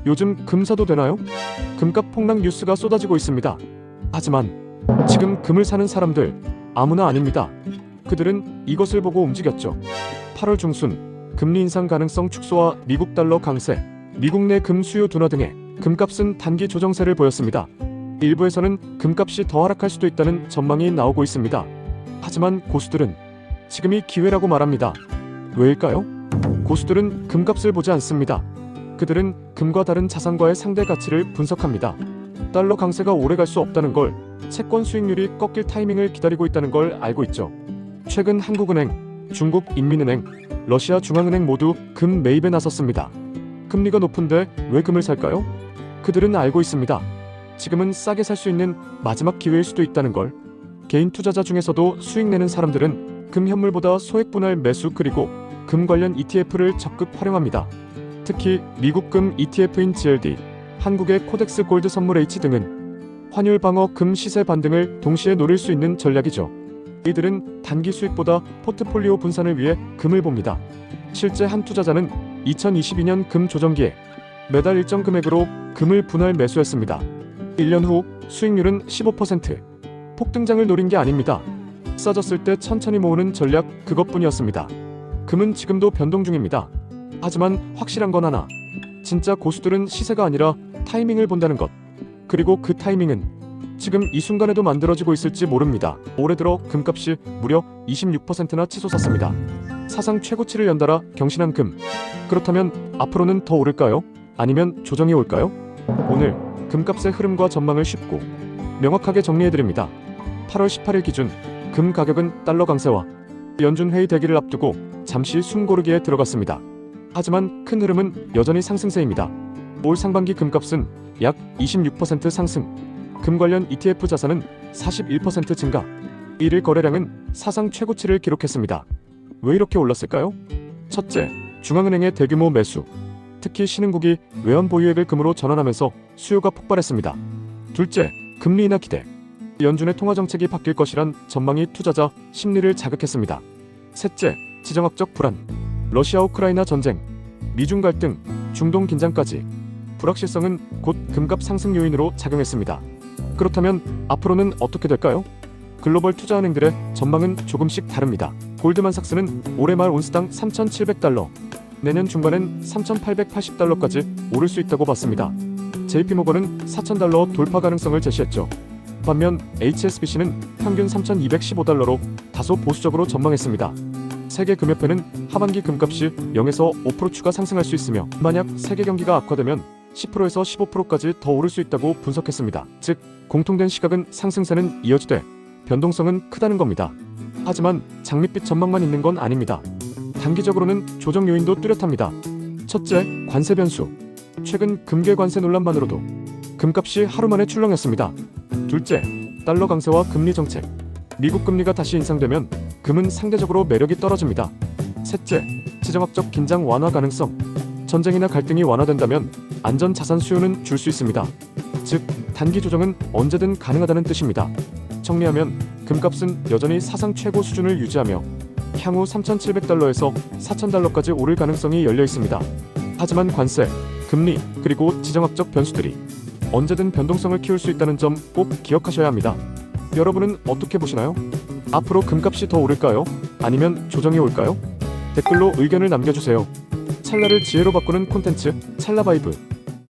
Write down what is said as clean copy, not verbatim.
요즘 금 사도 되나요? 금값 폭락 뉴스가 쏟아지고 있습니다. 하지만 지금 금을 사는 사람들 아무나 아닙니다. 그들은 이것을 보고 움직였죠. 8월 중순 금리 인상 가능성 축소와 미국 달러 강세, 미국 내 금 수요 둔화 등의 금값은 단기 조정세를 보였습니다. 일부에서는 금값이 더 하락할 수도 있다는 전망이 나오고 있습니다. 하지만 고수들은 지금이 기회라고 말합니다. 왜일까요? 고수들은 금값을 보지 않습니다. 그들은 금과 다른 자산과의 상대 가치를 분석합니다. 달러 강세가 오래 갈 수 없다는 걸, 채권 수익률이 꺾일 타이밍을 기다리고 있다는 걸 알고 있죠. 최근 한국은행, 중국인민은행, 러시아 중앙은행 모두 금 매입에 나섰습니다. 금리가 높은데 왜 금을 살까요? 그들은 알고 있습니다. 지금은 싸게 살 수 있는 마지막 기회일 수도 있다는 걸. 개인 투자자 중에서도 수익 내는 사람들은 금 현물보다 소액 분할 매수 그리고 금 관련 ETF를 적극 활용합니다. 특히 미국 금 ETF인 GLD, 한국의 코덱스 골드 선물 H 등은 환율 방어 금 시세 반등을 동시에 노릴 수 있는 전략이죠. 이들은 단기 수익보다 포트폴리오 분산을 위해 금을 봅니다. 실제 한 투자자는 2022년 금 조정기에 매달 일정 금액으로 금을 분할 매수했습니다. 1년 후 수익률은 15%. 폭등장을 노린 게 아닙니다. 싸졌을 때 천천히 모으는 전략 그것뿐이었습니다. 금은 지금도 변동 중입니다. 하지만 확실한 건 하나. 진짜 고수들은 시세가 아니라 타이밍을 본다는 것. 그리고 그 타이밍은 지금 이 순간에도 만들어지고 있을지 모릅니다. 올해 들어 금값이 무려 26%나 치솟았습니다. 사상 최고치를 연달아 경신한 금. 그렇다면 앞으로는 더 오를까요? 아니면 조정이 올까요? 오늘 금값의 흐름과 전망을 쉽고 명확하게 정리해드립니다. 8월 18일 기준 금 가격은 달러 강세와 연준 회의 대기를 앞두고 잠시 숨고르기에 들어갔습니다. 하지만 큰 흐름은 여전히 상승세입니다. 올 상반기 금값은 약 26% 상승, 금 관련 ETF 자산은 41% 증가, 1일 거래량은 사상 최고치를 기록했습니다. 왜 이렇게 올랐을까요? 첫째, 중앙은행의 대규모 매수. 특히 신흥국이 외환 보유액을 금으로 전환하면서 수요가 폭발했습니다. 둘째, 금리 인하 기대. 연준의 통화 정책이 바뀔 것이란 전망이 투자자 심리를 자극했습니다. 셋째, 지정학적 불안. 러시아 우크라이나 전쟁, 미중 갈등, 중동 긴장까지 불확실성은 곧 금값 상승 요인으로 작용했습니다. 그렇다면 앞으로는 어떻게 될까요? 글로벌 투자은행들의 전망은 조금씩 다릅니다. 골드만삭스는 올해 말 온스당 3,700달러, 내년 중반엔 3,880달러까지 오를 수 있다고 봤습니다. JP모건은 4,000달러 돌파 가능성을 제시했죠. 반면 HSBC는 평균 3,215달러로 다소 보수적으로 전망했습니다. 세계금협회는 하반기 금값이 0에서 5% 추가 상승할 수 있으며 만약 세계 경기가 악화되면 10%에서 15%까지 더 오를 수 있다고 분석했습니다. 즉, 공통된 시각은 상승세는 이어지되 변동성은 크다는 겁니다. 하지만 장밋빛 전망만 있는 건 아닙니다. 단기적으로는 조정 요인도 뚜렷합니다. 첫째, 관세 변수. 최근 금괴 관세 논란만으로도 금값이 하루 만에 출렁였습니다. 둘째, 달러 강세와 금리 정책. 미국 금리가 다시 인상되면 금은 상대적으로 매력이 떨어집니다. 셋째, 지정학적 긴장 완화 가능성. 전쟁이나 갈등이 완화된다면 안전 자산 수요는 줄 수 있습니다. 즉, 단기 조정은 언제든 가능하다는 뜻입니다. 정리하면 금값은 여전히 사상 최고 수준을 유지하며 향후 3,700달러에서 4,000달러까지 오를 가능성이 열려 있습니다. 하지만 관세, 금리, 그리고 지정학적 변수들이 언제든 변동성을 키울 수 있다는 점 꼭 기억하셔야 합니다. 여러분은 어떻게 보시나요? 앞으로 금값이 더 오를까요? 아니면 조정이 올까요? 댓글로 의견을 남겨주세요. 찰나를 지혜로 바꾸는 콘텐츠 찰나바이브.